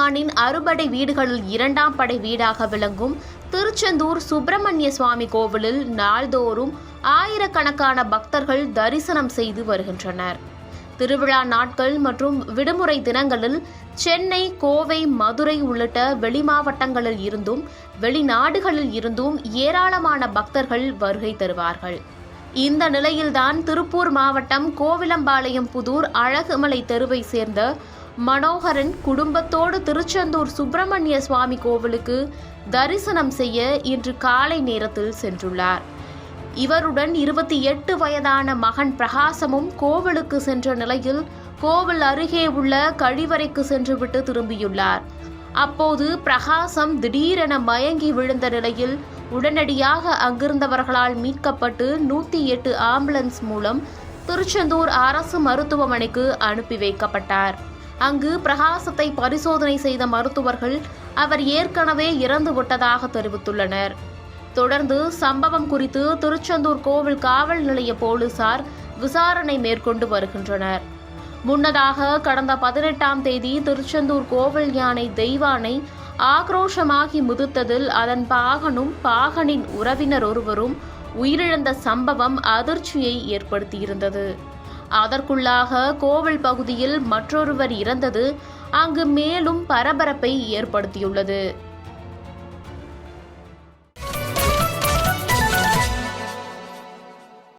சிவபெருமானின் அறுபடை வீடுகளில் இரண்டாம் படை வீடாக விளங்கும் திருச்செந்தூர் சுப்பிரமணிய சுவாமி கோவிலில் நாள்தோறும் ஆயிரக்கணக்கான பக்தர்கள் தரிசனம் செய்து வருகின்றனர். திருவிழா நாட்கள் மற்றும் விடுமுறை தினங்களில் சென்னை, கோவை, மதுரை உள்ளிட்ட வெளி மாவட்டங்களில் இருந்தும் வெளிநாடுகளில் இருந்தும் ஏராளமான பக்தர்கள் வருகை தருவார்கள். இந்த நிலையில்தான் திருப்பூர் மாவட்டம் கோவிலம்பாளையம் புதூர் அழகுமலை தெருவை சேர்ந்த மனோகரன் குடும்பத்தோடு திருச்செந்தூர் சுப்பிரமணிய சுவாமி கோவிலுக்கு தரிசனம் செய்ய இன்று காலை நேரத்தில் சென்றுள்ளார். இவருடன் 28 வயதான மகன் பிரகாசமும் கோவிலுக்கு சென்ற நிலையில் கோவில் அருகே உள்ள கழிவறைக்கு சென்றுவிட்டு திரும்பியுள்ளார். அப்போது பிரகாசம் திடீரென மயங்கி விழுந்த நிலையில் உடனடியாக அங்கிருந்தவர்களால் மீட்கப்பட்டு 108 ஆம்புலன்ஸ் மூலம் திருச்செந்தூர் அரசு மருத்துவமனைக்கு அனுப்பி வைக்கப்பட்டார். அங்கு பிரகாசத்தை பரிசோதனை செய்த மருத்துவர்கள் அவர் ஏற்கனவே இறந்துவிட்டதாக தெரிவித்துள்ளனர். தொடர்ந்து சம்பவம் குறித்து திருச்செந்தூர் கோவில் காவல் நிலைய போலீசார் விசாரணை மேற்கொண்டு வருகின்றனர். முன்னதாக கடந்த 18ஆம் தேதி திருச்செந்தூர் கோவில் யானை தெய்வானை ஆக்ரோஷமாகி முதிர்த்ததில் அதன் பாகனும் பாகனின் உறவினர் ஒருவரும் உயிரிழந்த சம்பவம் அதிர்ச்சியை ஏற்படுத்தியிருந்தது. அதற்குள்ளாக கோவில் பகுதியில் மற்றொருவர் இறந்தது அங்கு மேலும் பரபரப்பை ஏற்படுத்தியுள்ளது.